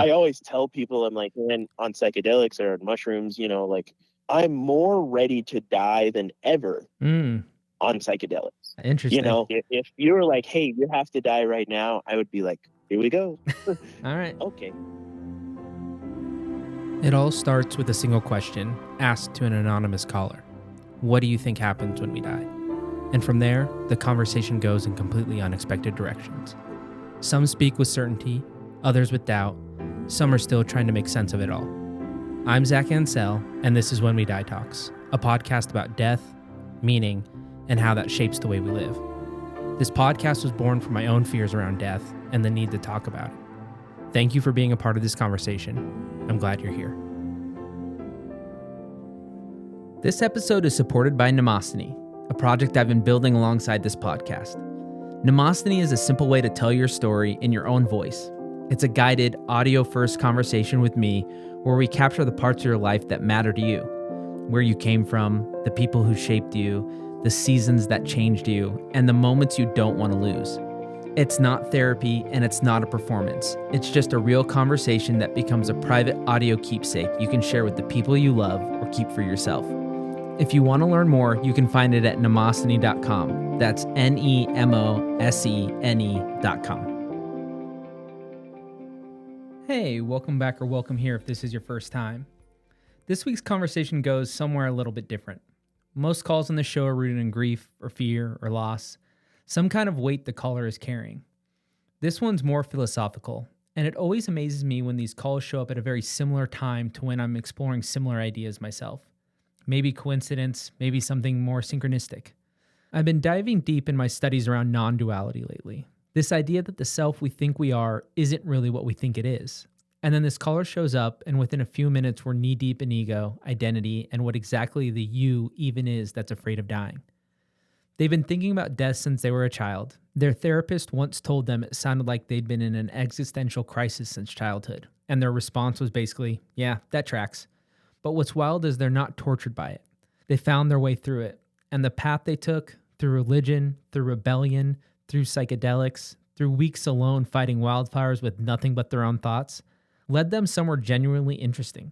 I always tell people, I'm like, man, on psychedelics or on mushrooms, like I'm more ready to die than ever on psychedelics. Interesting. If you were like, hey, you have to die right now, I would be like, here we go. All right. Okay. It all starts with a single question asked to an anonymous caller. What do you think happens when we die? And from there, the conversation goes in completely unexpected directions. Some speak with certainty, others with doubt. Some are still trying to make sense of it all. I'm Zach Ansell, and this is When We Die Talks, a podcast about death, meaning, and how that shapes the way we live. This podcast was born from my own fears around death and the need to talk about it. Thank you for being a part of this conversation. I'm glad you're here. This episode is supported by Mnemostheny, a project I've been building alongside this podcast. Mnemostheny is a simple way to tell your story in your own voice. It's a guided, audio-first conversation with me where we capture the parts of your life that matter to you, where you came from, the people who shaped you, the seasons that changed you, and the moments you don't want to lose. It's not therapy and it's not a performance. It's just a real conversation that becomes a private audio keepsake you can share with the people you love or keep for yourself. If you want to learn more, you can find it at mnemostheny.com. That's NEMOSENE.com. Hey, welcome back or welcome here if this is your first time. This week's conversation goes somewhere a little bit different. Most calls on the show are rooted in grief or fear or loss, some kind of weight the caller is carrying. This one's more philosophical, and it always amazes me when these calls show up at a very similar time to when I'm exploring similar ideas myself. Maybe coincidence, maybe something more synchronistic. I've been diving deep in my studies around non-duality lately. This idea that the self we think we are isn't really what we think it is. And then this caller shows up, and within a few minutes, we're knee-deep in ego, identity, and what exactly the you even is that's afraid of dying. They've been thinking about death since they were a child. Their therapist once told them it sounded like they'd been in an existential crisis since childhood. And their response was basically, yeah, that tracks. But what's wild is they're not tortured by it. They found their way through it. And the path they took, through religion, through rebellion, through psychedelics, through weeks alone fighting wildfires with nothing but their own thoughts, led them somewhere genuinely interesting.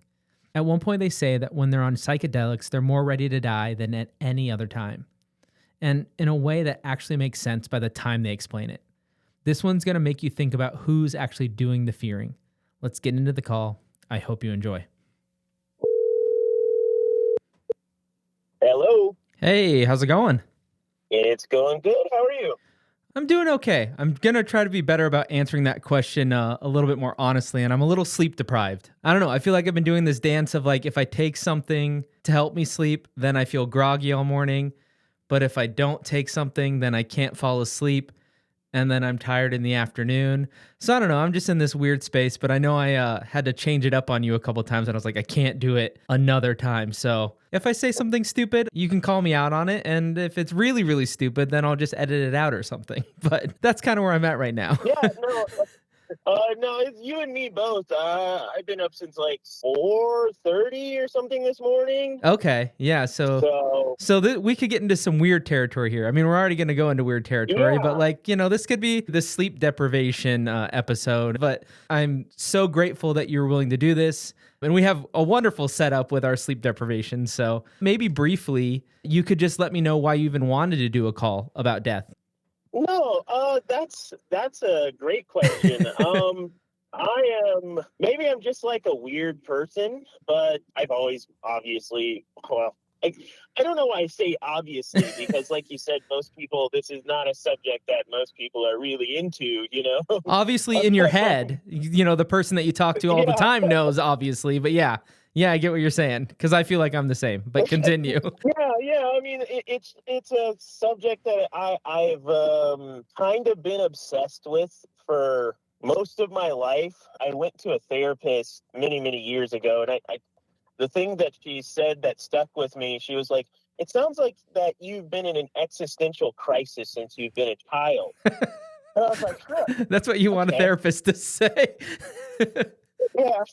At one point they say that when they're on psychedelics, they're more ready to die than at any other time. And in a way that actually makes sense by the time they explain it. This one's going to make you think about who's actually doing the fearing. Let's get into the call. I hope you enjoy. Hello. Hey, how's it going? It's going good. How are you? I'm doing okay. I'm going to try to be better about answering that question a little bit more honestly, and I'm a little sleep deprived. I don't know. I feel like I've been doing this dance of like, if I take something to help me sleep, then I feel groggy all morning. But if I don't take something, then I can't fall asleep, and then I'm tired in the afternoon. So I don't know. I'm just in this weird space, but I know I had to change it up on you a couple times, and I was like, I can't do it another time. So if I say something stupid, you can call me out on it, and if it's really, really stupid, then I'll just edit it out or something. But that's kind of where I'm at right now. Yeah, no, it's you and me both. I've been up since like 4:30 or something this morning. Okay, yeah, so we could get into some weird territory here. I mean, we're already going to go into weird territory, Yeah. but like, this could be the sleep deprivation episode. But I'm so grateful that you're willing to do this. And we have a wonderful setup with our sleep deprivation. So maybe briefly, you could just let me know why you even wanted to do a call about death. No, that's a great question. Maybe I'm just like a weird person, but I've always obviously, I don't know why I say obviously, because like you said, most people, this is not a subject that most people are really into, Obviously in your head, the person that you talk to all the time knows, obviously, but yeah, I get what you're saying, because I feel like I'm the same, but continue. Yeah. I mean, it's a subject that I've kind of been obsessed with for most of my life. I went to a therapist many, many years ago, and I the thing that she said that stuck with me, she was like, it sounds like that you've been in an existential crisis since you've been a child. And I was like, huh. That's what you want a therapist to say. Yeah.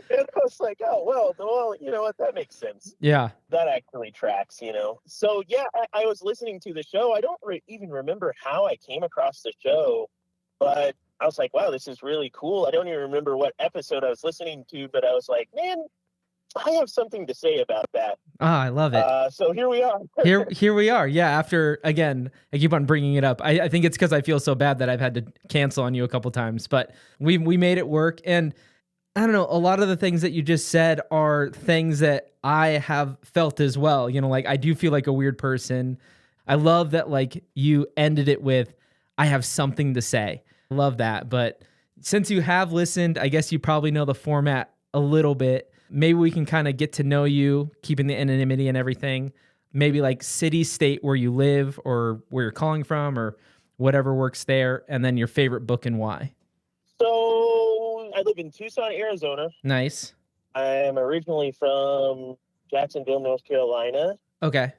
And I was like, oh, well, you know what? That makes sense. Yeah. That actually tracks, So, yeah, I was listening to the show. I don't even remember how I came across the show, but I was like, wow, this is really cool. I don't even remember what episode I was listening to, but I was like, man, I have something to say about that. Ah, I love it. So here we are. Here we are. Yeah. After, again, I keep on bringing it up. I think it's because I feel so bad that I've had to cancel on you a couple times, but we made it work. And I don't know, a lot of the things that you just said are things that I have felt as well. You know, like I do feel like a weird person. I love that, like, you ended it with, I have something to say. Love that. But since you have listened, I guess you probably know the format a little bit. Maybe we can kind of get to know you, keeping the anonymity and everything. Maybe like city, state where you live or where you're calling from or whatever works there. And then your favorite book and why. So I live in Tucson, Arizona. Nice. I'm originally from Jacksonville, North Carolina. Okay.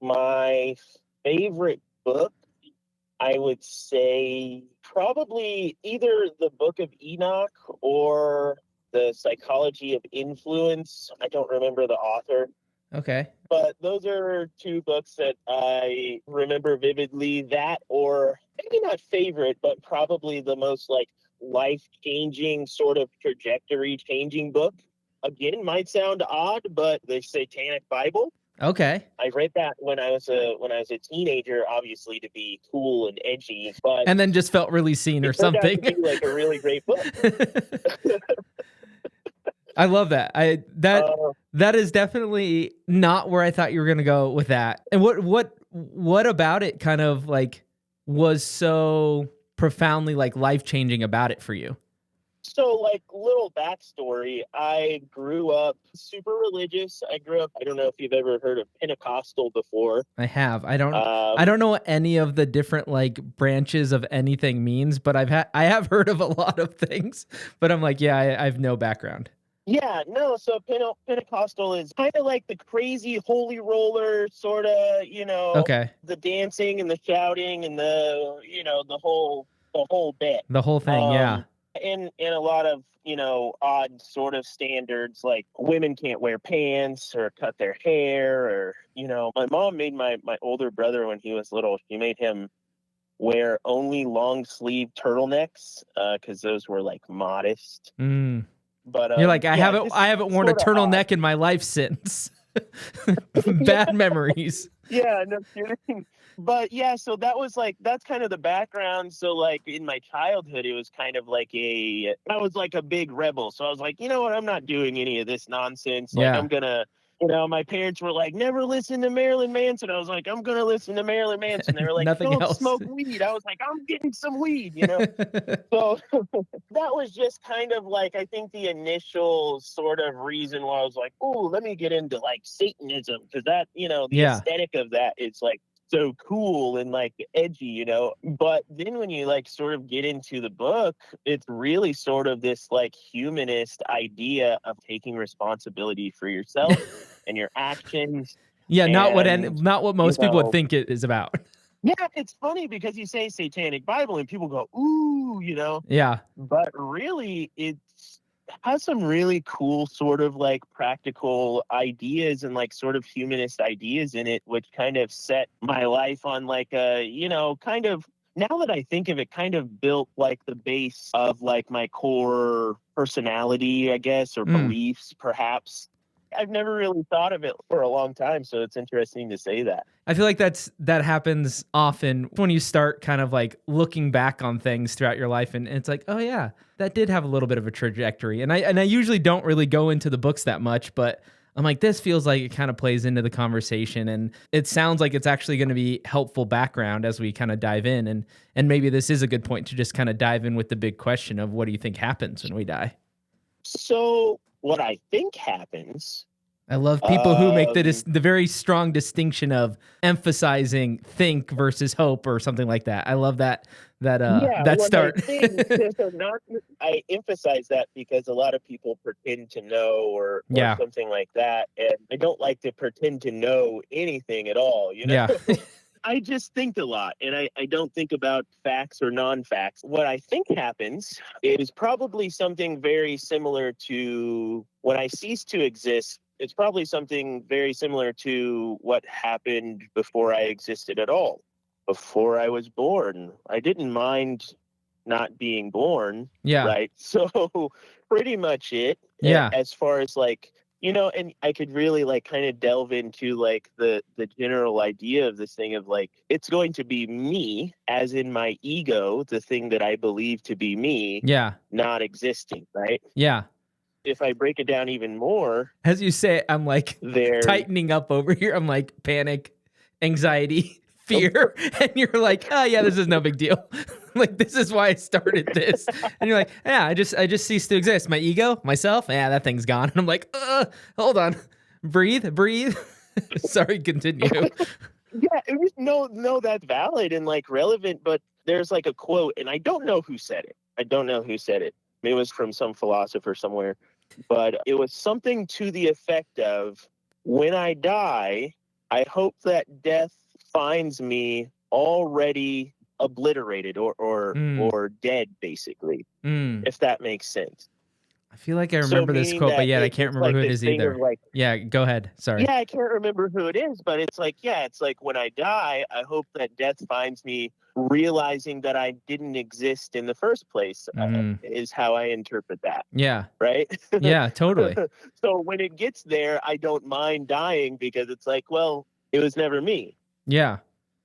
My favorite book, I would say probably either the Book of Enoch or the Psychology of Influence. I don't remember the author. Okay. But those are two books that I remember vividly. That, or maybe not favorite, but probably the most like life-changing, sort of trajectory-changing book. Again, might sound odd, but the Satanic Bible. Okay. I read that when I was a teenager, obviously to be cool and edgy, but And then just felt really seen or it turned out something. to be like a really great book. I love that. That is definitely not where I thought you were gonna go with that. And what about it kind of like was so profoundly like life-changing about it for you? So, like, little backstory, I grew up super religious. I don't know if you've ever heard of Pentecostal before. I have. I don't know what any of the different like branches of anything means, but I have heard of a lot of things. But I'm like, yeah, I have no background. Yeah, no, so Pentecostal is kind of like the crazy holy roller, sort of, Okay. the dancing and the shouting and the whole bit. The whole thing, yeah. In a lot of, odd sort of standards, like women can't wear pants or cut their hair, or, my mom made my older brother when he was little, she made him wear only long sleeve turtlenecks, because those were like modest. Mm. But You're like, I yeah, haven't worn a turtleneck in my life since. Bad memories. Yeah, no kidding. But yeah, so that's kind of the background. So like in my childhood, it was kind of like I was like a big rebel. So I was like, you know what, I'm not doing any of this nonsense. Like, Yeah. I'm gonna, my parents were like, never listen to Marilyn Manson. I was like, I'm gonna listen to Marilyn Manson. They were like, Nothing don't else. smoke weed. I was like, I'm getting some weed, So that was just kind of like, I think the initial sort of reason why I was like, oh, let me get into like Satanism, because that, the Yeah. aesthetic of that is like so cool and like edgy, But then when you like sort of get into the book, it's really sort of this like humanist idea of taking responsibility for yourself and your actions. Yeah, not And, what most people would think it is about. Yeah, it's funny because you say Satanic Bible and people go, ooh, Yeah. But really, it has some really cool sort of like practical ideas and like sort of humanist ideas in it, which kind of set my life on like a, kind of, now that I think of it, kind of built like the base of like my core personality, I guess, or beliefs, perhaps. I've never really thought of it for a long time, so it's interesting to say that. I feel like that happens often when you start kind of like looking back on things throughout your life, and it's like, oh yeah, that did have a little bit of a trajectory. And I usually don't really go into the books that much, but I'm like, this feels like it kind of plays into the conversation, and it sounds like it's actually going to be helpful background as we kind of dive in, and maybe this is a good point to just kind of dive in with the big question of what do you think happens when we die? So what I think happens. I love people who make the very strong distinction of emphasizing think versus hope or something like that. I love that start. I emphasize that because a lot of people pretend to know or Yeah. something like that, and I don't like to pretend to know anything at all. Yeah. I just think a lot, and I don't think about facts or non-facts. What I think happens is probably something very similar to when I cease to exist. It's probably something very similar to what happened before I existed at all. before I was born. I didn't mind not being born, Yeah. right? So pretty much it. Yeah. As far as like, and I could really like kind of delve into like the general idea of this thing of like, it's going to be me, as in my ego, the thing that I believe to be me, Yeah. not existing, right? Yeah. If I break it down even more, As you say it, I'm like there, tightening up over here. I'm like panic, anxiety, fear. And you're like, oh yeah, this is no big deal. Like, this is why I started this. And you're like, yeah, I just ceased to exist. My ego, myself, yeah, that thing's gone. And I'm like, hold on. Breathe. Sorry, continue. yeah, it was, no, that's valid and like relevant, but there's like a quote, and I don't know who said it. It was from some philosopher somewhere, but it was something to the effect of, when I die, I hope that death finds me already obliterated or dead, basically, if that makes sense. I feel like I remember this quote, but yet I can't remember like who it is either. like, yeah, go ahead. Sorry. Yeah, I can't remember who it is, but it's like, when I die, I hope that death finds me realizing that I didn't exist in the first place, is how I interpret that. Yeah. Right? Yeah, totally. So when it gets there, I don't mind dying, because it's like, well, it was never me. Yeah.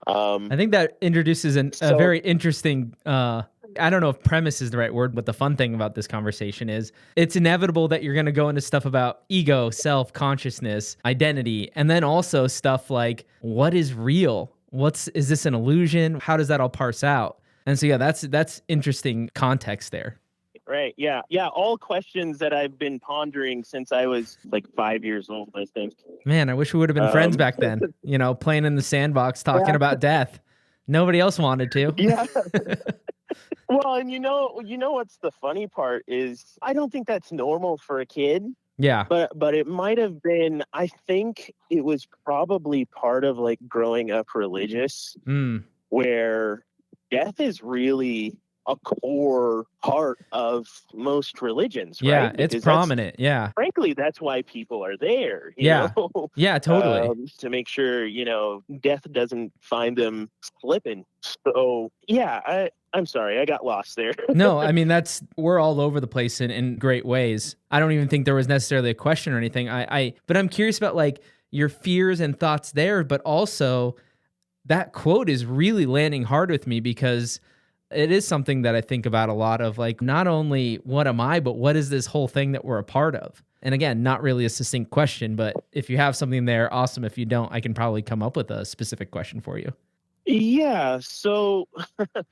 I think that introduces a very interesting, I don't know if premise is the right word, but the fun thing about this conversation is it's inevitable that you're going to go into stuff about ego, self, consciousness, identity, and then also stuff like, what is real? Is this an illusion? How does that all parse out? And so, yeah, that's interesting context there. Right. Yeah. Yeah. All questions that I've been pondering since I was like 5 years old, I think. Man, I wish we would have been friends back then, playing in the sandbox, talking about death. Nobody else wanted to. Yeah. Well, and what's the funny part is, I don't think that's normal for a kid. Yeah. But it might have been, I think it was probably part of like growing up religious, where death is really a core part of most religions, right? Yeah, it's prominent. Yeah. Frankly, that's why people are there. Yeah. Yeah, totally. To make sure, death doesn't find them slipping. So, yeah, I'm sorry, I got lost there. No, I mean, we're all over the place in great ways. I don't even think there was necessarily a question or anything. But I'm curious about like your fears and thoughts there, but also that quote is really landing hard with me, because it is something that I think about a lot, of like, not only what am I, but what is this whole thing that we're a part of? And again, not really a succinct question, but if you have something there, awesome. If you don't, I can probably come up with a specific question for you. Yeah, so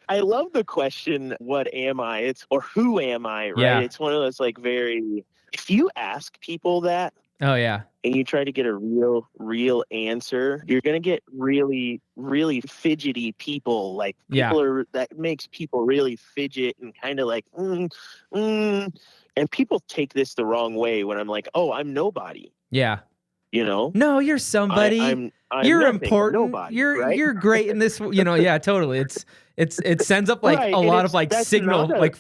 I love the question, what am I? Or who am I, right? Yeah. It's one of those like if you ask people that, oh yeah, and you try to get a real answer, you're going to get really, really fidgety people. Like that makes people really fidget and kind of like, and people take this the wrong way when I'm like, oh, I'm nobody. Yeah. No, you're somebody. I'm you're nothing, important. nobody, You're you're great in this. Yeah, totally. It sends up like a lot of like signal, like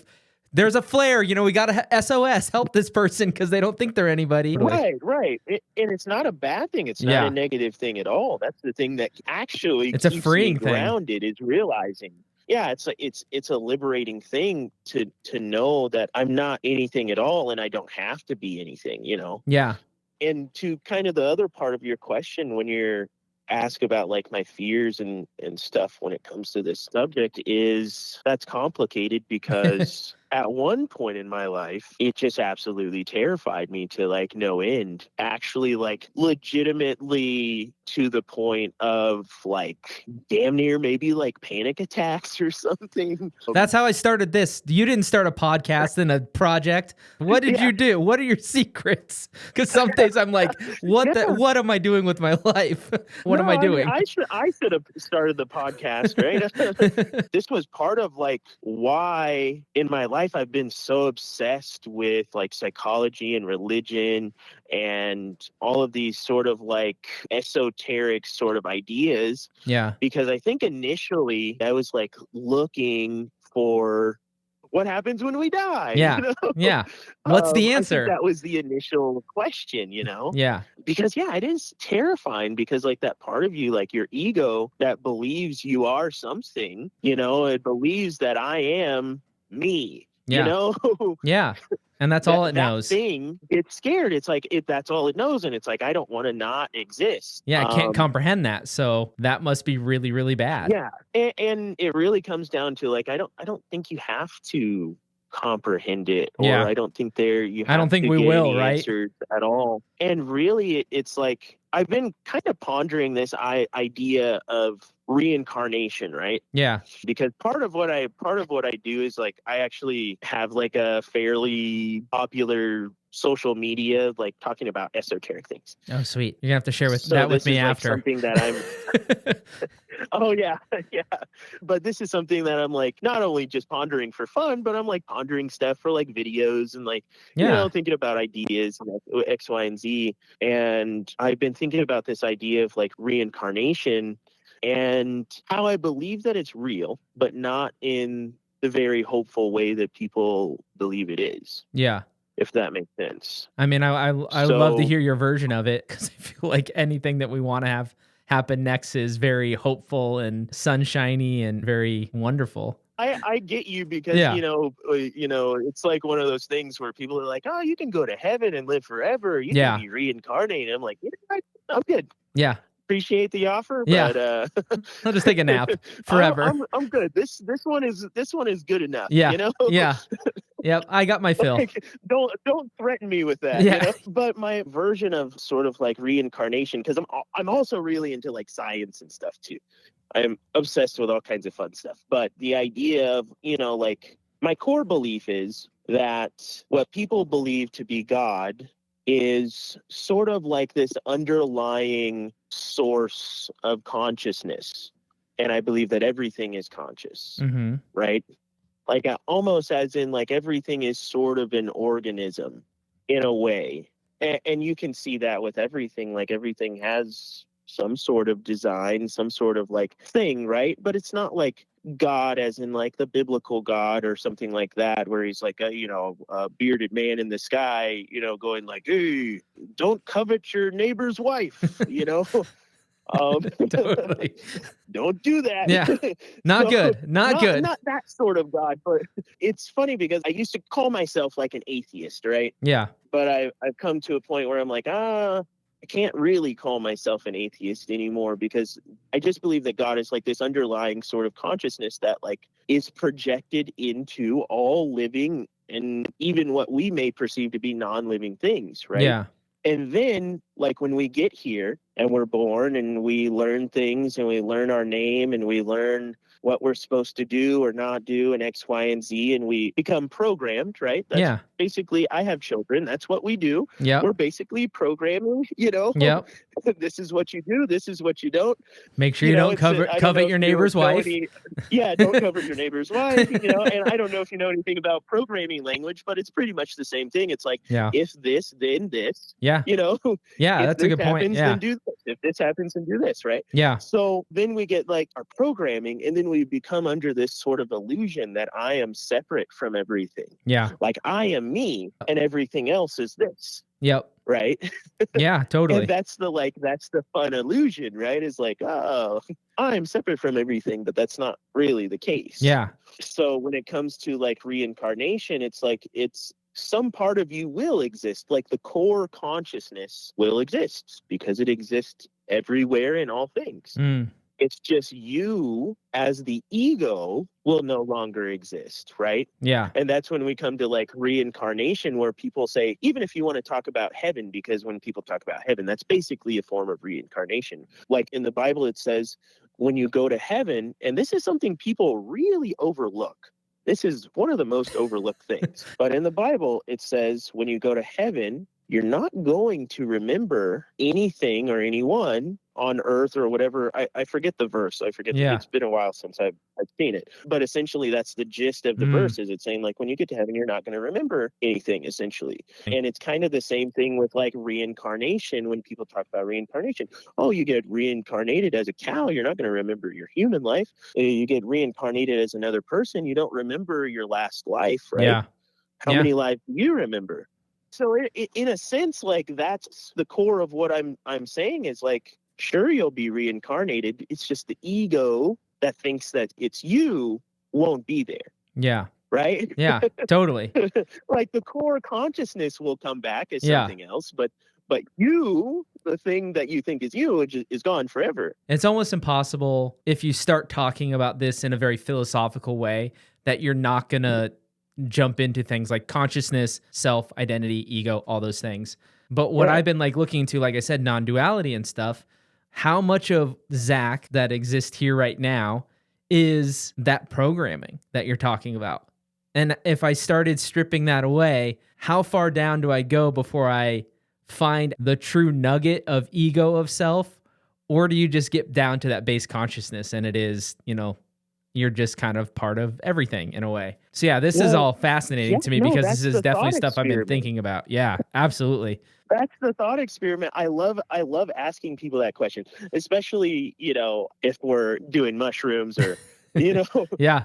there's a flare. We got to SOS, help this person because they don't think they're anybody. Right. And it's not a bad thing. It's not a negative thing at all. That's the thing that actually it's a freeing me grounded thing. Is realizing. Yeah, it's a liberating thing to know that I'm not anything at all, and I don't have to be anything. Yeah. And to kind of the other part of your question, when you're asked about like my fears and stuff when it comes to this subject, is that's complicated because at one point in my life, it just absolutely terrified me to like no end. Actually, like legitimately to the point of like damn near maybe like panic attacks or something. That's how I started this. You didn't start a podcast and a project. What did you do? What are your secrets? Because some days I'm like, what am I doing with my life? What am I doing? I should have started the podcast, right? This was part of like why in my life I've been so obsessed with like psychology and religion and all of these sort of like esoteric sort of ideas. Yeah. Because I think initially I was like looking for what happens when we die? Yeah. Yeah. What's the I think answer? that was the initial question, Yeah. because yeah, it is terrifying because like that part of you, like your ego that believes you are something, it believes that I am me, Yeah. Yeah. And that's all it that knows. thing gets scared. It's like that's all it knows, and it's like I don't want to not exist. Yeah, it can't comprehend that. So that must be really, really bad. Yeah, and it really comes down to like I don't think you have to comprehend it, or Yeah. I don't think you I don't have think to we get will, any right? answers at all. And really, it's like I've been kind of pondering this idea of reincarnation, right? Yeah. Because part of what I do is like I actually have like a fairly popular social media like talking about esoteric things. Oh, sweet. You're gonna have to share So that with this me is like after. something that I'm oh yeah, yeah. But this is something that I'm like not only just pondering for fun, but I'm like pondering stuff for like videos and like Yeah. thinking about ideas and like, X, Y, and Z. And I've been thinking about this idea of like reincarnation and how I believe that it's real, but not in the very hopeful way that people believe it is. Yeah. If that makes sense. I mean, I would love to hear your version of it, because I feel like anything that we want to have happen next is very hopeful and sunshiny and very wonderful. I get you because Yeah. it's like one of those things where people are like, oh, you can go to heaven and live forever. You Yeah. can be reincarnated. I'm like, yeah, I'm good. Yeah. Appreciate the offer, Yeah. but I'll just take a nap forever. I'm good. This one is good enough. Yeah. Yeah. Yep. I got my fill. Like, don't threaten me with that. Yeah. But my version of sort of like reincarnation, because I'm also really into like science and stuff too. I'm obsessed with all kinds of fun stuff. But the idea of like my core belief is that what people believe to be God is sort of like this underlying source of consciousness. And I believe that everything is conscious, Mm-hmm. right? Like almost as in like everything is sort of an organism in a way. And you can see that with everything. Like everything has some sort of design, some sort of like thing, right? But it's not like God as in like the biblical God or something like that, where he's like a bearded man in the sky, going like, hey, don't covet your neighbor's wife, Totally. Don't do that. Yeah. Not good. Not good. Not that sort of God, but it's funny because I used to call myself like an atheist, right? Yeah. But I've come to a point where I'm like, I can't really call myself an atheist anymore, because I just believe that God is like this underlying sort of consciousness that like is projected into all living and even what we may perceive to be non-living things, right? Yeah. And then, like, when we get here and we're born and we learn things and we learn our name and we learn what we're supposed to do or not do and X, Y, and Z, and we become programmed, right? That's basically, I have children. That's what we do. Yeah. We're basically programming, Yep. This is what you do. This is what you don't. Make sure you don't covet your neighbor's wife. Don't covet your neighbor's wife, and I don't know if you know anything about programming language, but it's pretty much the same thing. It's like, if this, then this. Yeah. Yeah, that's a good point. Yeah. Then do this. If this happens, then do this, right? Yeah. So then we get like our programming, and then we become under this sort of illusion that I am separate from everything. Yeah. Like I am me and everything else is this. Yep. Right. Yeah, totally. And that's the fun illusion, right? Is like, oh, I'm separate from everything, but that's not really the case. Yeah. So when it comes to like reincarnation, it's like some part of you will exist, like the core consciousness will exist because it exists everywhere in all things. It's just you as the ego will no longer exist, right? Yeah. And that's when we come to like reincarnation, where people say, even if you want to talk about heaven, because when people talk about heaven, that's basically a form of reincarnation. Like in the Bible, it says when you go to heaven, and this is something people really overlook. This is one of the most overlooked things. But in the Bible, it says when you go to heaven, you're not going to remember anything or anyone on earth or whatever. I forget the verse. Yeah. It's been a while since I've seen it. But essentially that's the gist of the verse, is it's saying like when you get to heaven, you're not going to remember anything, essentially. And it's kind of the same thing with like reincarnation. When people talk about reincarnation, oh, you get reincarnated as a cow, you're not going to remember your human life. You get reincarnated as another person, you don't remember your last life, right? Yeah. How many lives do you remember? So in a sense, like that's the core of what I'm saying is like, sure, you'll be reincarnated. It's just the ego that thinks that it's you won't be there. Yeah. Right? Yeah, totally. Like the core consciousness will come back as something else, but you, the thing that you think is you, is gone forever. It's almost impossible if you start talking about this in a very philosophical way that you're not going to jump into things like consciousness, self, identity, ego, all those things. But what I've been like looking into, like I said, non-duality and stuff, how much of Zach that exists here right now is that programming that you're talking about? And if I started stripping that away, how far down do I go before I find the true nugget of ego of self? Or do you just get down to that base consciousness and it is, you're just kind of part of everything in a way? So yeah, this is all fascinating to me because this is definitely stuff I've been thinking about. Yeah, absolutely. That's the thought experiment. I love asking people that question, especially, if we're doing mushrooms or,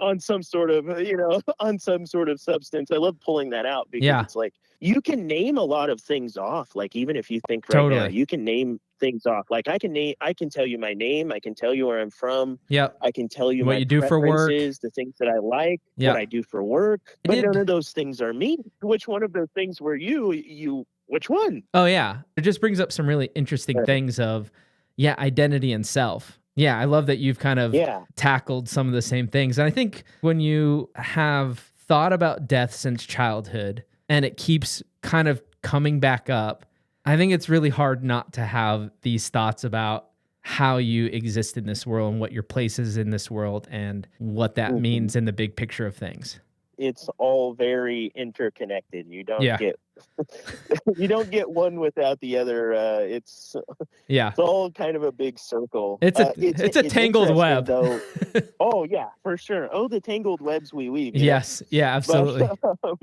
on some sort of substance. I love pulling that out because it's like, you can name a lot of things off. Like, even if you think right now, you can name things off. Like I can tell you my name. I can tell you where I'm from. Yep. I can tell you what my you do for work, the things that I like, what I do for work. But none of those things are me. Which one of those things were you? Which one? Oh yeah. It just brings up some really interesting things of, identity and self. Yeah, I love that you've kind of tackled some of the same things. And I think when you have thought about death since childhood and it keeps kind of coming back up, I think it's really hard not to have these thoughts about how you exist in this world and what your place is in this world and what that means in the big picture of things. It's all very interconnected. You don't get you don't get one without the other. It's all kind of a big circle. It's a tangled web. Though. Oh yeah, for sure. Oh, the tangled webs we weave. Yes, yeah, absolutely. But,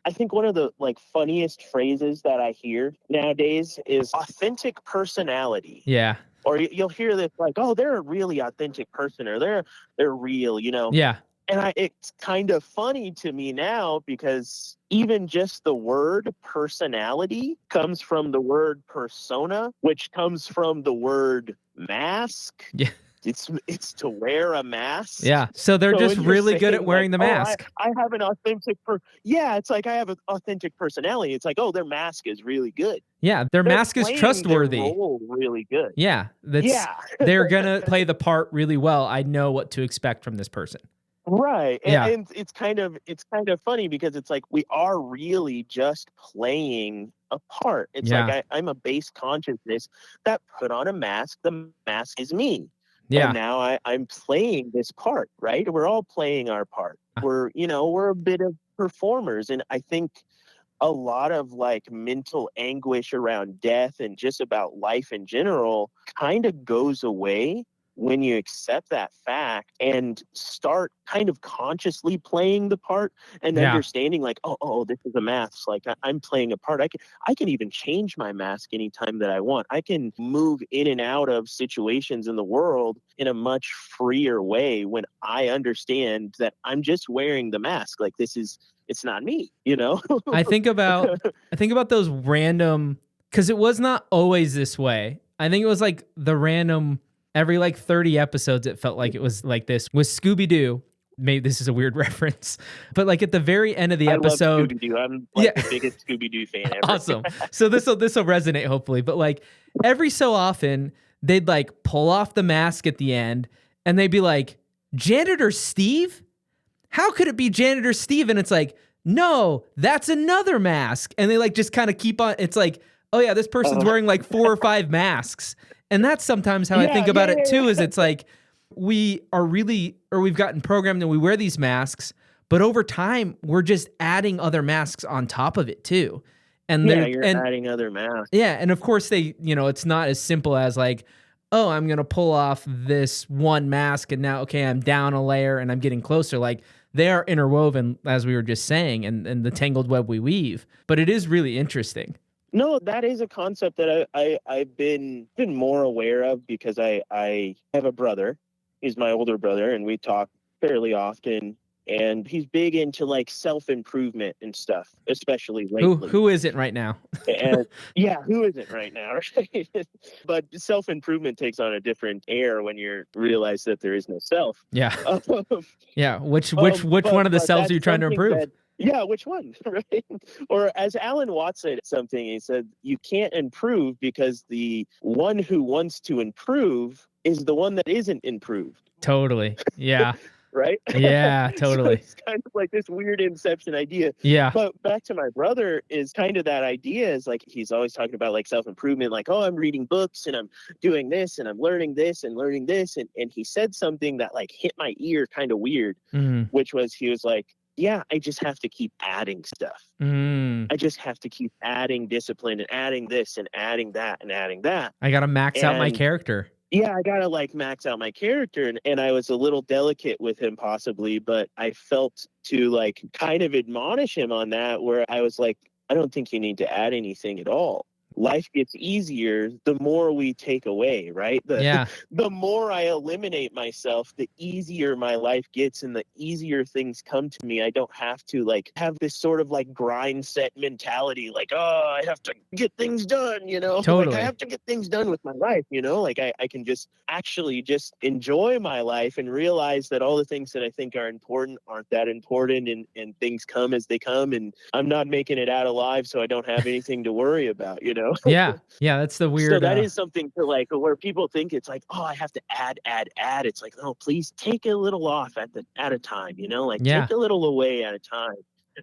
I think one of the funniest phrases that I hear nowadays is authentic personality. Yeah. Or you'll hear this like, oh, they're a really authentic person, or they're real, Yeah. And it's kind of funny to me now because even just the word personality comes from the word persona, which comes from the word mask. Yeah. It's to wear a mask. Yeah. So they're just really good at wearing the mask. I have an authentic it's like I have an authentic personality. It's like, oh, their mask is really good. Yeah, their mask is trustworthy. Their role really good. Yeah. They're gonna play the part really well. I know what to expect from this person. Right. And it's kind of funny because it's like we are really just playing a part. It's like I'm a base consciousness that put on a mask. The mask is me. Yeah. And now I'm playing this part, right? We're all playing our part. We're a bit of performers. And I think a lot of mental anguish around death and just about life in general kind of goes away when you accept that fact and start kind of consciously playing the part and understanding oh, this is a mask. Like I'm playing a part. I can even change my mask anytime that I want. I can move in and out of situations in the world in a much freer way when I understand that I'm just wearing the mask. Like it's not me, I think about those random, because it was not always this way. I think it was the random. Every 30 episodes, it felt like it was like this. With Scooby-Doo, maybe this is a weird reference, but at the very end of the episode... I love Scooby-Doo. I'm the biggest Scooby-Doo fan ever. Awesome. So this will resonate, hopefully. But every so often, they'd pull off the mask at the end, and they'd be like, Janitor Steve? How could it be Janitor Steve? And it's no, that's another mask. And they just kind of keep on... It's oh yeah, this person's wearing 4 or 5 masks. And that's sometimes how I think about it too, is it's we've gotten programmed and we wear these masks, but over time we're just adding other masks on top of it too. And you're adding other masks. Yeah. And of course it's not as simple as oh, I'm going to pull off this one mask and now, okay, I'm down a layer and I'm getting closer. Like they are interwoven, as we were just saying, and the tangled web we weave. But it is really interesting. No, that is a concept that I've been more aware of because I have a brother. He's my older brother, and we talk fairly often. And he's big into like self-improvement and stuff, especially lately. Who isn't right now? And yeah, who isn't right now, right? But self-improvement takes on a different air when you realize that there is no self. Yeah. Yeah. Which But one of the selves are you that's trying to something improve? that, yeah, which one, right? Or as Alan Watts said something, he said, you can't improve because the one who wants to improve is the one that isn't improved. Totally. Yeah. Right? Yeah, So totally. it's kind of like this weird inception idea. Yeah. But back to my brother is kind of that idea is like he's always talking about like self-improvement, like, oh, I'm reading books and I'm doing this and I'm learning this and learning this. And he said something that like hit my ear kind of weird, which was he was like, yeah, I just have to keep adding stuff. I just have to keep adding discipline and adding this and adding that and adding that. I got to max out my character. Yeah, I gotta like max out my character, and I was a little delicate with him possibly, but I felt to like kind of admonish him on that where I was like, I don't think you need to add anything at all. Life gets easier the more we take away, right? The more I eliminate myself, the easier my life gets and the easier things come to me. I don't have to like have this sort of like grind set mentality, like, oh, I have to get things done, you know? Totally. Like I have to get things done with my life, you know? Like I can just actually just enjoy my life and realize that all the things that I think are important aren't that important and things come as they come and I'm not making it out alive so I don't have anything to worry about, you know? Yeah. That's the weird. So that is something to like where people think it's like, oh, I have to add. It's like, oh, please take a little off at a time, you know, like take a little away at a time.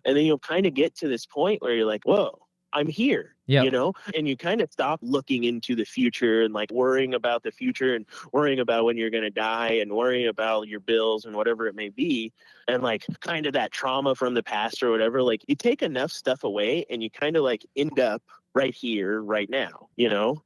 And then you'll kind of get to this point where you're like, whoa, I'm here, you know, and you kind of stop looking into the future and like worrying about the future and worrying about when you're going to die and worrying about your bills and whatever it may be. And like kind of that trauma from the past or whatever, like you take enough stuff away and you kind of like end up right here, right now, you know,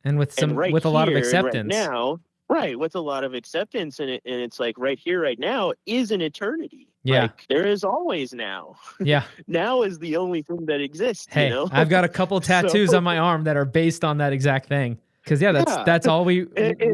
and with a lot of acceptance right now, right. With a lot of acceptance. And it's like right here, right now is an eternity. Yeah. Like there is always now. Yeah. Now is the only thing that exists. Hey, you know? I've got a couple tattoos on my arm that are based on that exact thing. Cause that's all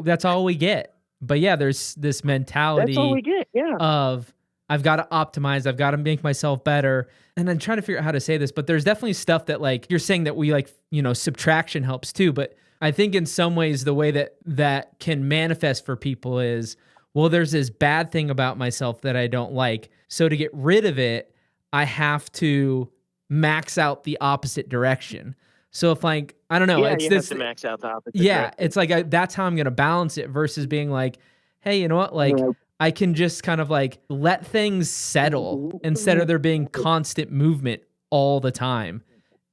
that's all we get. But yeah, there's this mentality that's all we get. Yeah. Of I've got to optimize, I've got to make myself better. And I'm trying to figure out how to say this, but there's definitely stuff that like you're saying that we like, you know, subtraction helps too. But I think in some ways the way that can manifest for people is, well, there's this bad thing about myself that I don't like. So to get rid of it, I have to max out the opposite direction. So if like, I don't know, yeah, it's you this, have to max out the opposite yeah, direction. it's like, that's how I'm going to balance it versus being like, hey, you know what? Like I can just kind of like let things settle instead of there being constant movement all the time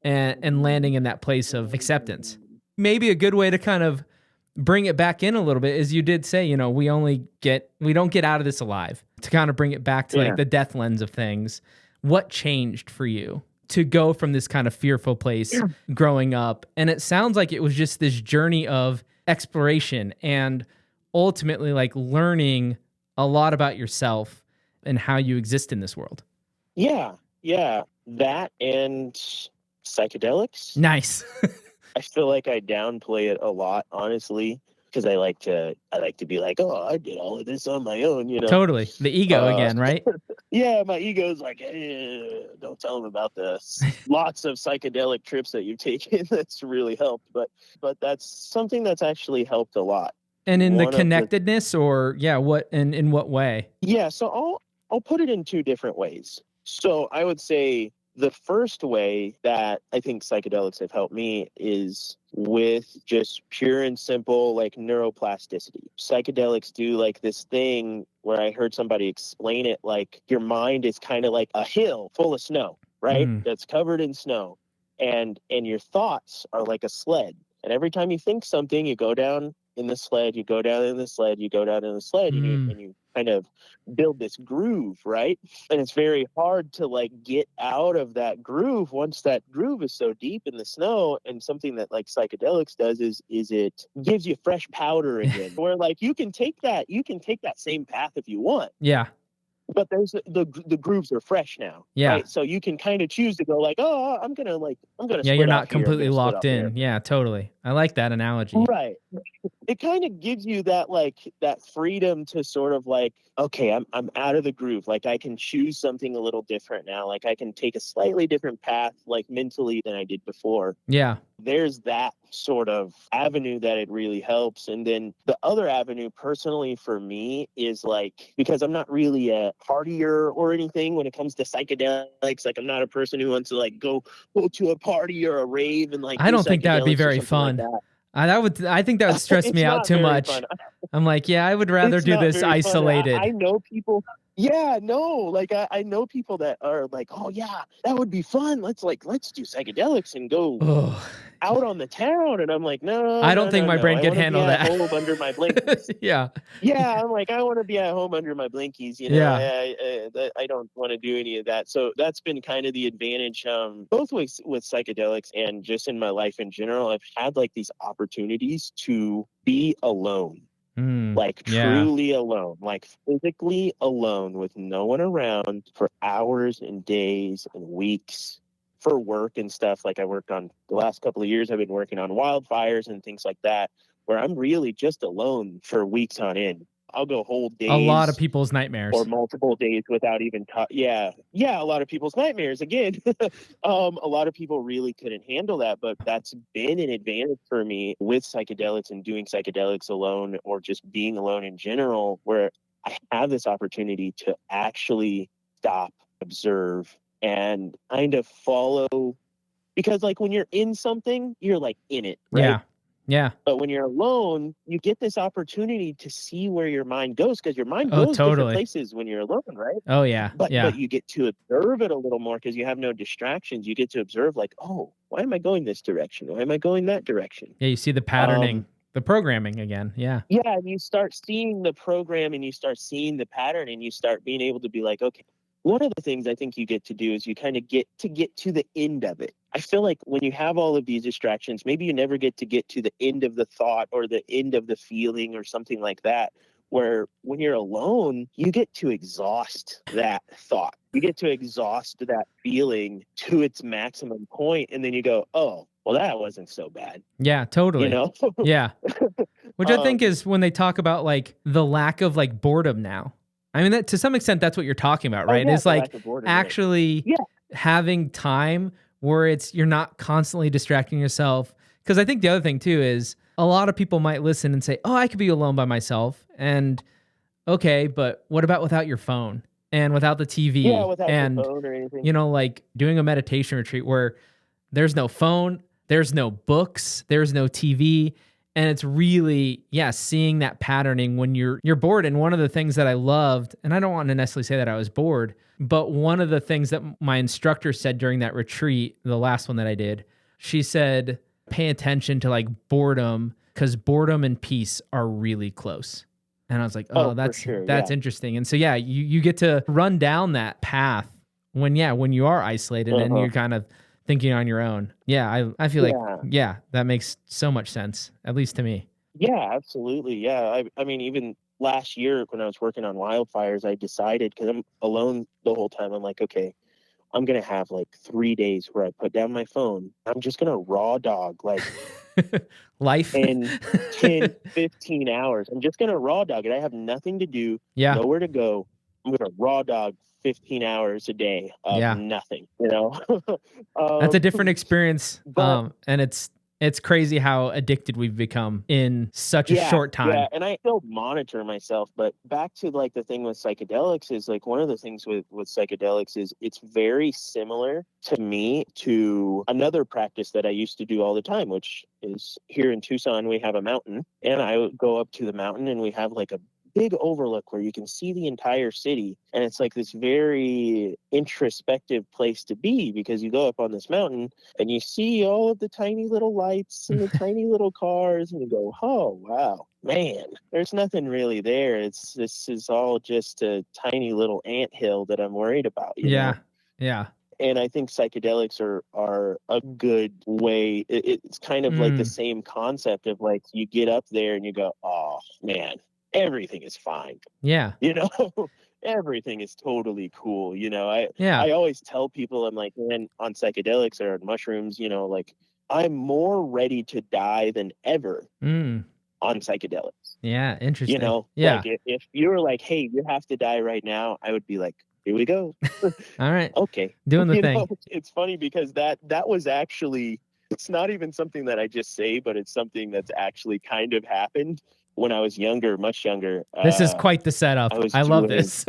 and landing in that place of acceptance. Maybe a good way to kind of bring it back in a little bit is you did say, you know, we don't get out of this alive, to kind of bring it back to like the death lens of things. What changed for you to go from this kind of fearful place growing up? And it sounds like it was just this journey of exploration and ultimately like learning a lot about yourself and how you exist in this world. Yeah. That and psychedelics. Nice. I feel like I downplay it a lot, honestly, because I like to be like, oh, I did all of this on my own, you know. Totally. The ego again, right? Yeah, my ego's like, don't tell them about this. Lots of psychedelic trips that you've taken that's really helped, but that's something that's actually helped a lot. And in the connectedness or what in what way? Yeah, so I'll put it in two different ways. So I would say the first way that I think psychedelics have helped me is with just pure and simple like neuroplasticity. Psychedelics do like this thing where I heard somebody explain it like your mind is kind of like a hill full of snow, right? That's covered in snow. And your thoughts are like a sled. And every time you think something, you go down in the sled, you go down in the sled, you go down in the sled, and you kind of build this groove, right? And it's very hard to like get out of that groove once that groove is so deep in the snow. And something that like psychedelics does is it gives you fresh powder again, where like you can take that same path if you want. Yeah. But there's the grooves are fresh now, Yeah. right? So you can kind of choose to go like, oh, I'm gonna Yeah, you're not completely locked in. Yeah, totally. I like that analogy. Right. It kind of gives you that like that freedom to sort of like, okay, I'm out of the groove. Like I can choose something a little different now. Like I can take a slightly different path, like mentally, than I did before. Yeah. There's that sort of avenue that it really helps. And then the other avenue personally for me is like, because I'm not really a partier or anything when it comes to psychedelics. Like I'm not a person who wants to like go to a party or a rave and like I don't think that would be very fun. Like I think that would stress me out too much. Fun. I'm like, yeah, I would rather do this isolated. I know people. Yeah, no, like I know people that are like, oh yeah, that would be fun. Let's do psychedelics and go out on the town. And I'm like, no, I don't think my brain could handle that. Home under my blankies. Yeah. I'm like, I want to be at home under my blankies. You know, I don't want to do any of that. So that's been kind of the advantage, both with psychedelics and just in my life in general. I've had like these opportunities to be alone. Like truly alone, like physically alone with no one around for hours and days and weeks for work and stuff. Like I worked on the last couple of years, I've been working on wildfires and things like that, where I'm really just alone for weeks on end. I'll go whole days. A lot of people's nightmares. Or multiple days without even a lot of people's nightmares again. A lot of people really couldn't handle that, but that's been an advantage for me with psychedelics and doing psychedelics alone or just being alone in general, where I have this opportunity to actually stop, observe, and kind of follow. Because like when you're in something, you're like in it, right? Yeah. But when you're alone, you get this opportunity to see where your mind goes, because your mind goes different places when you're alone, right? Oh, yeah. But you get to observe it a little more because you have no distractions. You get to observe like, oh, why am I going this direction? Why am I going that direction? Yeah, you see the patterning, the programming again. Yeah. Yeah, and you start seeing the program and you start seeing the pattern and you start being able to be like, okay, one of the things I think you get to do is you kind of get to the end of it. I feel like when you have all of these distractions, maybe you never get to the end of the thought or the end of the feeling or something like that, where when you're alone, you get to exhaust that thought. You get to exhaust that feeling to its maximum point, and then you go, oh, well, that wasn't so bad. Yeah, totally. You know? Yeah. Which I think is when they talk about like the lack of like boredom now. I mean, that to some extent, that's what you're talking about, right? It's like actually having time where you're not constantly distracting yourself. Because I think the other thing too is a lot of people might listen and say, oh, I could be alone by myself. And okay, but what about without your phone and without the TV? Yeah, without your phone or anything. You know, like doing a meditation retreat where there's no phone, there's no books, there's no TV. And it's really, seeing that patterning when you're bored. And one of the things that I loved, and I don't want to necessarily say that I was bored, but one of the things that my instructor said during that retreat, the last one that I did, she said, pay attention to like boredom, because boredom and peace are really close. And I was like, that's interesting. And so, you get to run down that path when you are isolated and you're kind of thinking on your own. Yeah, I feel like, that makes so much sense, at least to me. Yeah, absolutely. Yeah. I mean, even last year when I was working on wildfires, I decided, because I'm alone the whole time, I'm like, okay, I'm going to have like 3 days where I put down my phone. I'm just going to raw dog like life in 10, 15 hours. I'm just going to raw dog it. I have nothing to do, nowhere to go. I'm going to raw dog 15 hours a day of nothing, you know? That's a different experience. And it's crazy how addicted we've become in such a short time. Yeah, and I still monitor myself, but back to like the thing with psychedelics is like one of the things with psychedelics is it's very similar to me to another practice that I used to do all the time, which is here in Tucson, we have a mountain, and I would go up to the mountain and we have like a big overlook where you can see the entire city. And it's like this very introspective place to be, because you go up on this mountain and you see all of the tiny little lights and the tiny little cars, and you go, oh, wow, man, there's nothing really there. This is all just a tiny little anthill that I'm worried about. You know? Yeah. And I think psychedelics are a good way. It's kind of like the same concept of like, you get up there and you go, oh man, everything is fine. Yeah. You know, everything is totally cool. You know, I always tell people, I'm like, man, on psychedelics or mushrooms, you know, like I'm more ready to die than ever on psychedelics. Yeah. Interesting. You know, like if you were like, hey, you have to die right now, I would be like, here we go. All right. Okay. Doing the thing. Know, it's funny because that was actually, it's not even something that I just say, but it's something that's actually kind of happened when I was younger, much younger. This is quite the setup. I love this.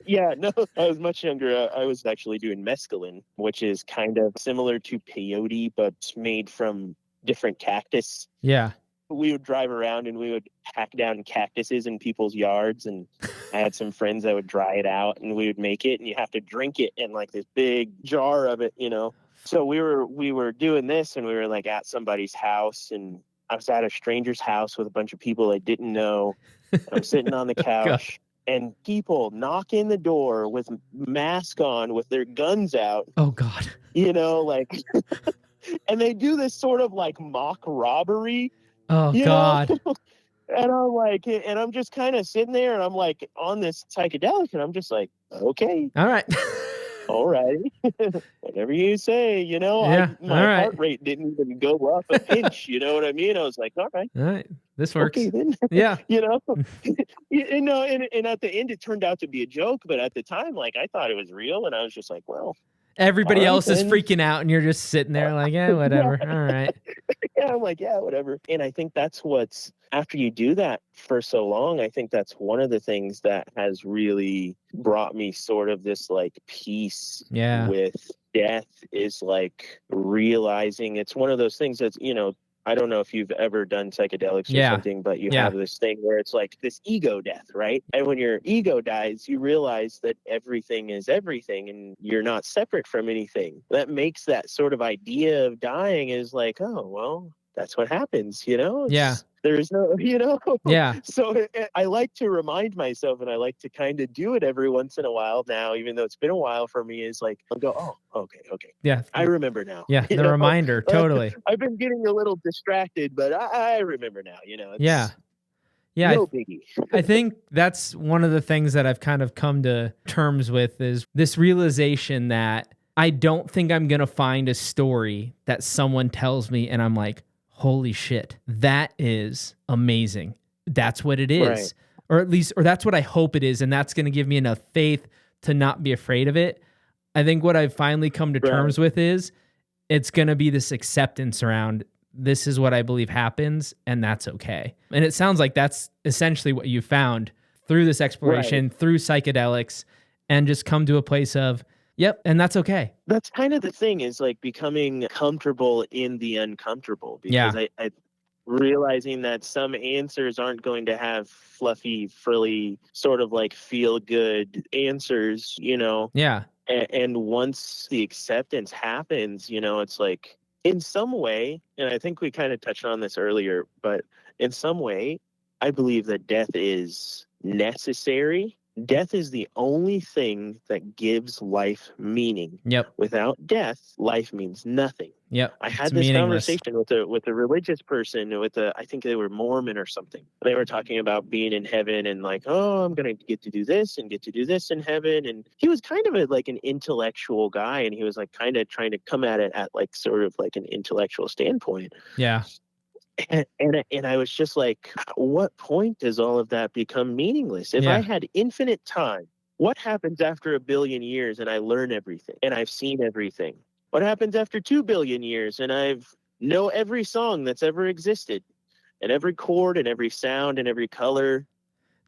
Yeah, no, I was much younger. I was actually doing mescaline, which is kind of similar to peyote, but made from different cactus. Yeah. We would drive around and we would hack down cactuses in people's yards, and I had some friends that would dry it out and we would make it, and you have to drink it in like this big jar of it, you know. So we were doing this, and we were like at somebody's house, and I was at a stranger's house with a bunch of people I didn't know. I'm sitting on the couch and people knock in the door with mask on with their guns out. Oh God. You know, like and they do this sort of like mock robbery. Oh God. And I'm like, and I'm just kind of sitting there, and I'm like on this psychedelic, and I'm just like, okay, all right, whatever you say, you know. Yeah, my heart rate didn't even go up a pinch. You know what I mean? I was like, all right, this works. Okay, then. Yeah, you know, you know, and at the end, it turned out to be a joke, but at the time, like I thought it was real, and I was just like, well. Everybody else is freaking out, and you're just sitting there like, yeah, whatever. All right. Yeah, I'm like, yeah, whatever. And I think that's what's, after you do that for so long, I think that's one of the things that has really brought me sort of this like peace with death, is like realizing it's one of those things that's, you know, I don't know if you've ever done psychedelics or something, but you have this thing where it's like this ego death, right? And when your ego dies, you realize that everything is everything and you're not separate from anything. That makes that sort of idea of dying is like, oh, well, that's what happens, you know? There's no, you know? Yeah. So I like to remind myself, and I like to kind of do it every once in a while now, even though it's been a while for me, is like, I'll go, oh, okay. Yeah. I remember now. Yeah, the reminder, totally. I've been getting a little distracted, but I remember now, you know? It's no biggie. I think that's one of the things that I've kind of come to terms with, is this realization that I don't think I'm going to find a story that someone tells me and I'm like, holy shit, that is amazing. That's what it is. Right. Or that's what I hope it is. And that's going to give me enough faith to not be afraid of it. I think what I've finally come to terms with is it's going to be this acceptance around, this is what I believe happens, and that's okay. And it sounds like that's essentially what you found through this exploration, through psychedelics, and just come to a place of, yep, and that's okay. That's kind of the thing, is like becoming comfortable in the uncomfortable. Because I realizing that some answers aren't going to have fluffy, frilly, sort of like feel good answers, you know? Yeah. And once the acceptance happens, you know, it's like in some way, and I think we kind of touched on this earlier, but in some way, I believe that death is necessary. Death is the only thing that gives life meaning. Yep. Without death, life means nothing. Yep. I had this conversation with a religious person, I think they were Mormon or something. They were talking about being in heaven and like, oh, I'm going to get to do this and get to do this in heaven. And he was kind of like an intellectual guy, and he was like kind of trying to come at it at like sort of like an intellectual standpoint. Yeah. And I was just like, at what point does all of that become meaningless? If I had infinite time, what happens after 1 billion years and I learn everything and I've seen everything? What happens after 2 billion years and I've know every song that's ever existed, and every chord and every sound and every color?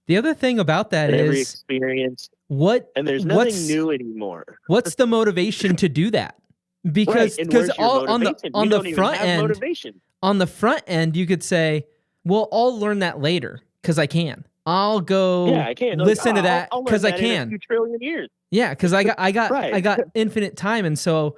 The other thing about that is every experience. And there's nothing new anymore. What's the motivation to do that? Because all on the front end, on the front end, you could say, well, I'll learn that later because I can. I'll go Yeah, I can't listen to that I'll learn because I that in a can. few trillion years. Yeah, because Right. I got infinite time, and so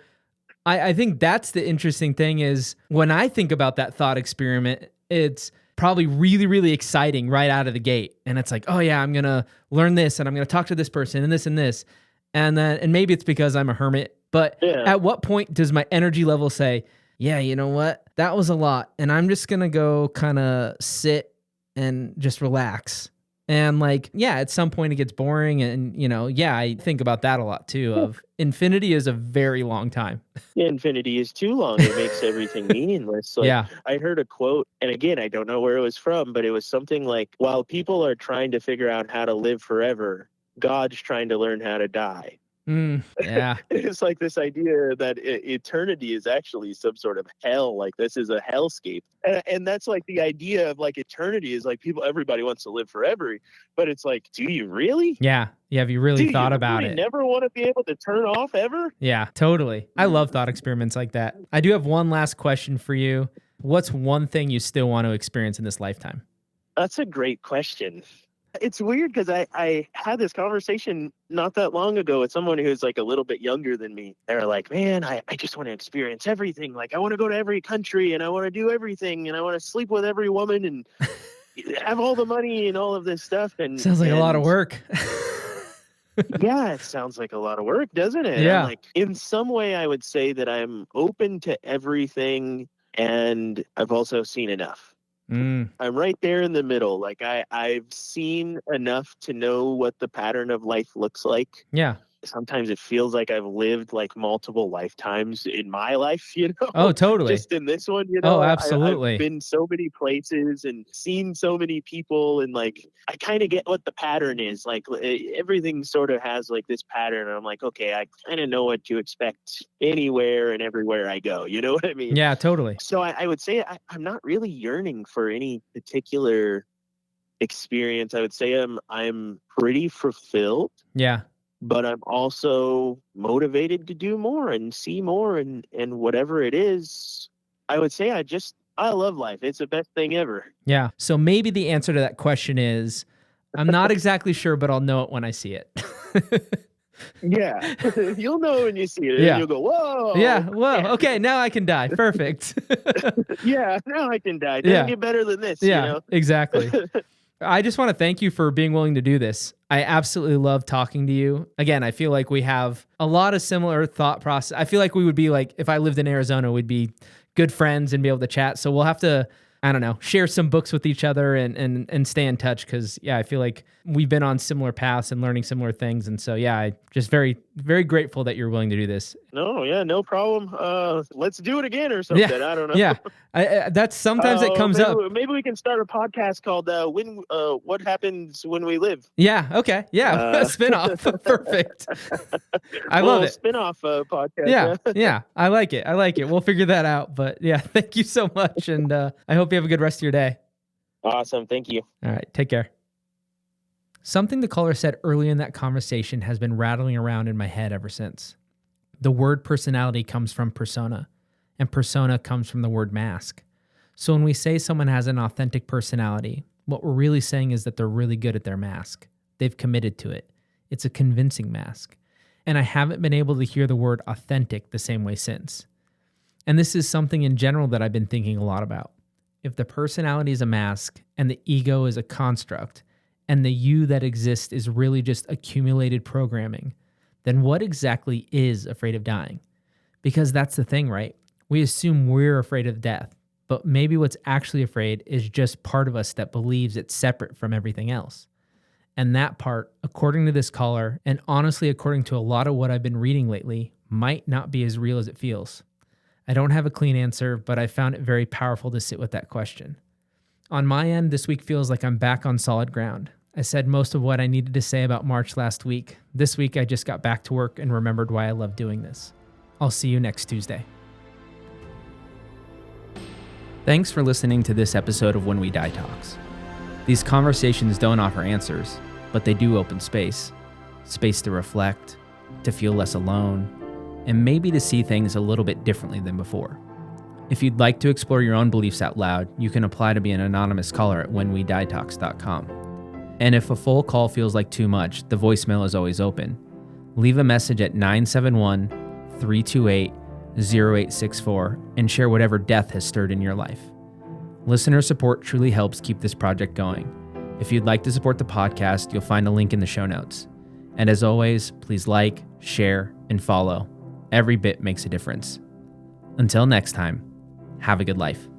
I think that's the interesting thing is when I think about that thought experiment, it's probably really, really exciting right out of the gate. And it's like, oh yeah, I'm gonna learn this and I'm gonna talk to this person and this and this. And maybe it's because I'm a hermit, but Yeah. at what point does my energy level say, yeah, you know what? That was a lot. And I'm just gonna go kind of sit and just relax. And like, yeah, at some point it gets boring. And, yeah, I think about that a lot too of infinity is a very long time. Infinity is too long. It makes everything meaningless. Like, Yeah. I heard a quote, and again, I don't know where it was from, but it was something like, while people are trying to figure out how to live forever, God's trying to learn how to die. Yeah. It's like this idea that eternity is actually some sort of hell. Like this is a hellscape, and that's like the idea of like eternity is like everybody wants to live forever, but it's like, do you really? Yeah. Have you really thought about it? Never want to be able to turn off ever? Yeah, totally. I love thought experiments like that. I do have one last question for you. What's one thing you still want to experience in this lifetime? That's a great question. It's weird because I had this conversation not that long ago with someone who's like a little bit younger than me. They're like, man, I just want to experience everything. Like I want to go to every country and I want to do everything and I want to sleep with every woman and have all the money and all of this stuff. And sounds like a lot of work. Yeah, it sounds like a lot of work, doesn't it? Yeah. Like, in some way, I would say that I'm open to everything and I've also seen enough. I'm right there in the middle. Like I've seen enough to know what the pattern of life looks like. Yeah. Sometimes it feels like I've lived like multiple lifetimes in my life, Oh, totally. Just in this one, Oh, absolutely. I've been so many places and seen so many people, and like I kind of get what the pattern is. Like everything sort of has like this pattern, and I'm like, okay, I kind of know what to expect anywhere and everywhere I go. You know what I mean? Yeah, totally. So I would say I'm not really yearning for any particular experience. I would say I'm pretty fulfilled. Yeah. But I'm also motivated to do more and see more and whatever it is. I would say I love life. It's the best thing ever. Yeah. So maybe the answer to that question is I'm not exactly sure, but I'll know it when I see it. Yeah. You'll know when you see it. Yeah. And you'll go, whoa. Yeah. Whoa. Okay. Now I can die. Perfect. Yeah. Now I can die. Doesn't get better than this. Yeah. Exactly. I just want to thank you for being willing to do this. I absolutely love talking to you. Again, I feel like we have a lot of similar thought process. I feel like we would be like, if I lived in Arizona, we'd be good friends and be able to chat. So we'll have to, I don't know, share some books with each other and stay in touch. Cause yeah, I feel like we've been on similar paths and learning similar things. And so, yeah, I just very, very grateful that you're willing to do this. No, yeah, no problem. Let's do it again or something. Yeah. I don't know. Yeah. That's sometimes it comes up. Maybe we can start a podcast called What Happens When We Live. Yeah. Okay. Yeah. Spin-off. Perfect. I love it. Spin-off podcast. Yeah. Yeah. I like it. We'll figure that out. But yeah, thank you so much. And I hope you have a good rest of your day. Awesome. Thank you. All right. Take care. Something the caller said early in that conversation has been rattling around in my head ever since. The word personality comes from persona, and persona comes from the word mask. So when we say someone has an authentic personality, what we're really saying is that they're really good at their mask. They've committed to it. It's a convincing mask. And I haven't been able to hear the word authentic the same way since. And this is something in general that I've been thinking a lot about. If the personality is a mask and the ego is a construct, and the you that exists is really just accumulated programming, then what exactly is afraid of dying? Because that's the thing, right? We assume we're afraid of death, but maybe what's actually afraid is just part of us that believes it's separate from everything else. And that part, according to this caller, and honestly according to a lot of what I've been reading lately, might not be as real as it feels. I don't have a clean answer, but I found it very powerful to sit with that question. On my end, this week feels like I'm back on solid ground. I said most of what I needed to say about March last week. This week, I just got back to work and remembered why I love doing this. I'll see you next Tuesday. Thanks for listening to this episode of When We Die Talks. These conversations don't offer answers, but they do open space. Space to reflect, to feel less alone, and maybe to see things a little bit differently than before. If you'd like to explore your own beliefs out loud, you can apply to be an anonymous caller at whenwedietalks.com. And if a full call feels like too much, the voicemail is always open. Leave a message at 971-328-0864 and share whatever death has stirred in your life. Listener support truly helps keep this project going. If you'd like to support the podcast, you'll find a link in the show notes. And as always, please like, share, and follow. Every bit makes a difference. Until next time, have a good life.